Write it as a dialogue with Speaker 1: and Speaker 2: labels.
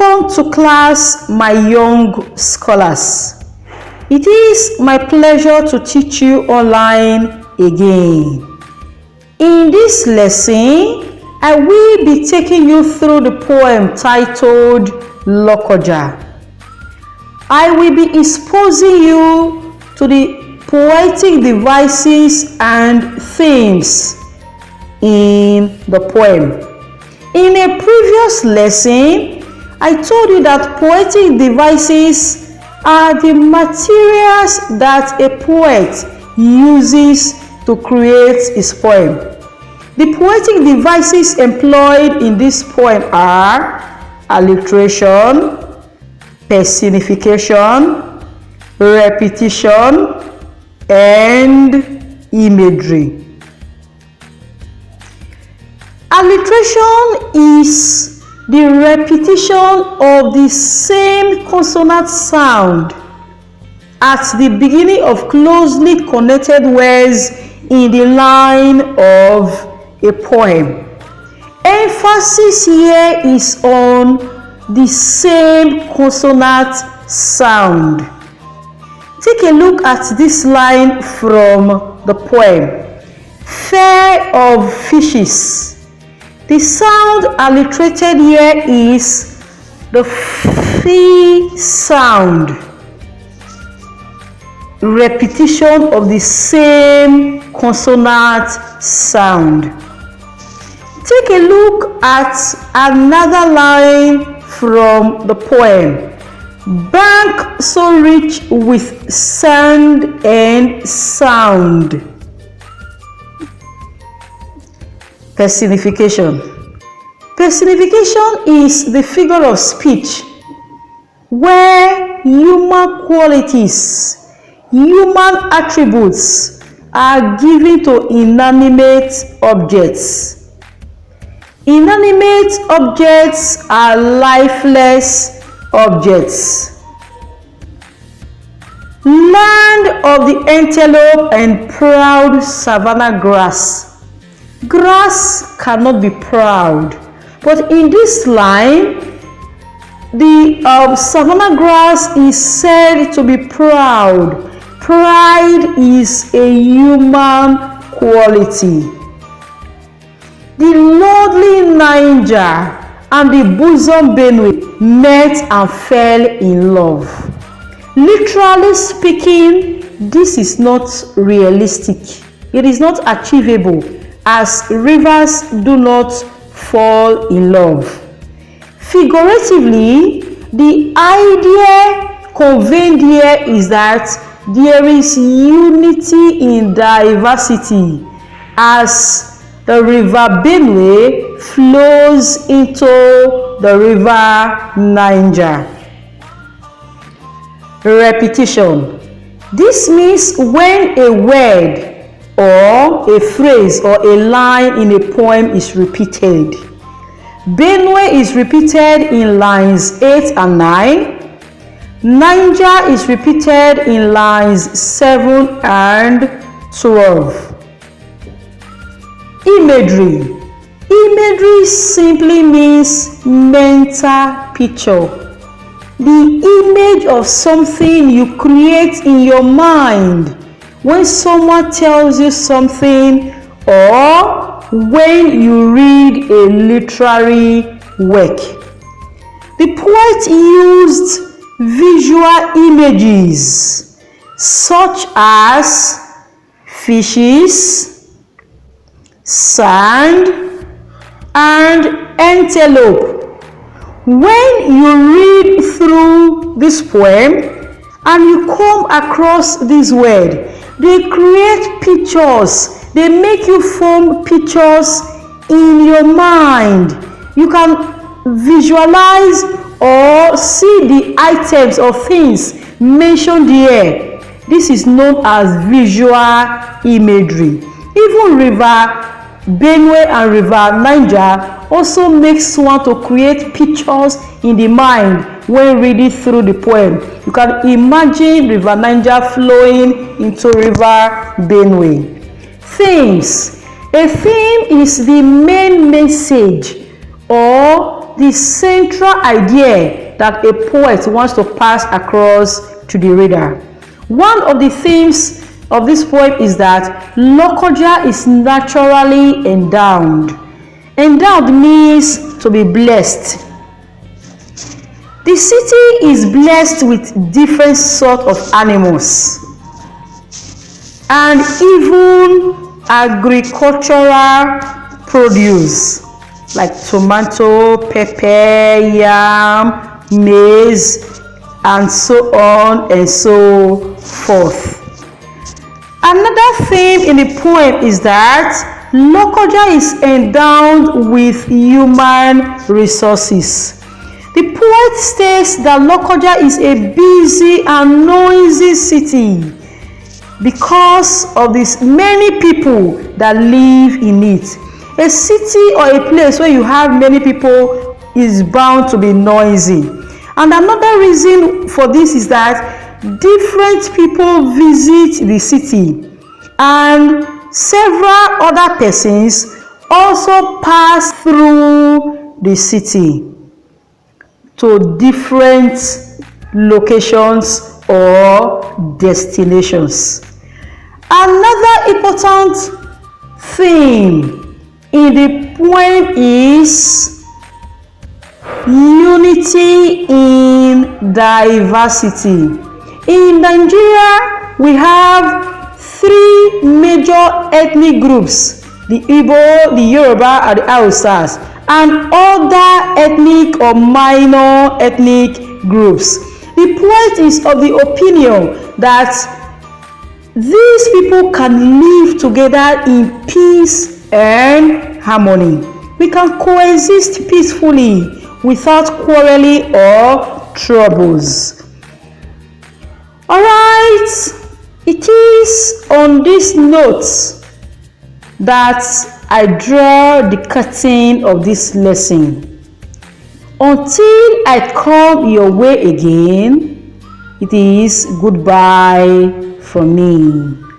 Speaker 1: Welcome to class, my young scholars. It is my pleasure to teach you online again. In this lesson, I will be taking you through the poem titled Lokoja. I will be exposing you to the poetic devices and themes in the poem. In a previous lesson, I told you that poetic devices are the materials that a poet uses to create his poem. The poetic devices employed in this poem are alliteration, personification, repetition, and imagery. Alliteration is the repetition of the same consonant sound at the beginning of closely connected words in the line of a poem. Emphasis here is on the same consonant sound. Take a look at this line from the poem. Fair of fishes. The sound alliterated here is the F sound. Repetition of the same consonant sound. Take a look at another line from the poem. Bank so rich with sand and sound. Personification. Personification is the figure of speech where human qualities, human attributes are given to inanimate objects. Inanimate objects are lifeless objects. Land of the antelope and proud savanna grass. Grass cannot be proud, but in this line, the savanna grass is said to be proud. Pride is a human quality. The lordly Niger and the bosom Benue met and fell in love. Literally speaking, this is not realistic. It is not achievable, as rivers do not fall in love. Figuratively, the idea conveyed here is that there is unity in diversity as the river Benue flows into the river Niger. Repetition. This means when a word or a phrase or a line in a poem is repeated. Benue is repeated in lines 8 and 9. Niger is repeated in lines 7 and 12. Imagery. Imagery simply means mental picture. The image of something you create in your mind when someone tells you something or when you read a literary work. The poet used visual images such as fishes, sand, and antelope. When you read through this poem and you come across this word, they create pictures. They make you form pictures in your mind. You can visualize or see the items or things mentioned here. This is known as visual imagery. Even river Benue and river Niger also makes one to create pictures in the mind when reading through the poem. You can imagine river Niger flowing into river Benue. Themes. A theme is the main message or the central idea that a poet wants to pass across to the reader. One of the themes of this poem is that Lokoja is naturally endowed. Endowed means to be blessed. The city is blessed with different sorts of animals and even agricultural produce like tomato, pepper, yam, maize, and so on and so forth. Another theme in the poem is that Lokoja is endowed with human resources. The poet states that Lokoja is a busy and noisy city because of these many people that live in it. A city or a place where you have many people is bound to be noisy. And another reason for this is that different people visit the city and several other persons also pass through the city to different locations or destinations. Another important thing in the poem is unity in diversity. In Nigeria, we have three major ethnic groups: the Igbo, the Yoruba, and the Hausas, and other ethnic or minor ethnic groups. The poet is of the opinion that these people can live together in peace and harmony. We can coexist peacefully without quarreling or troubles. Alright, it is on this note that I draw the curtain of this lesson. Until I come your way again, it is goodbye from me.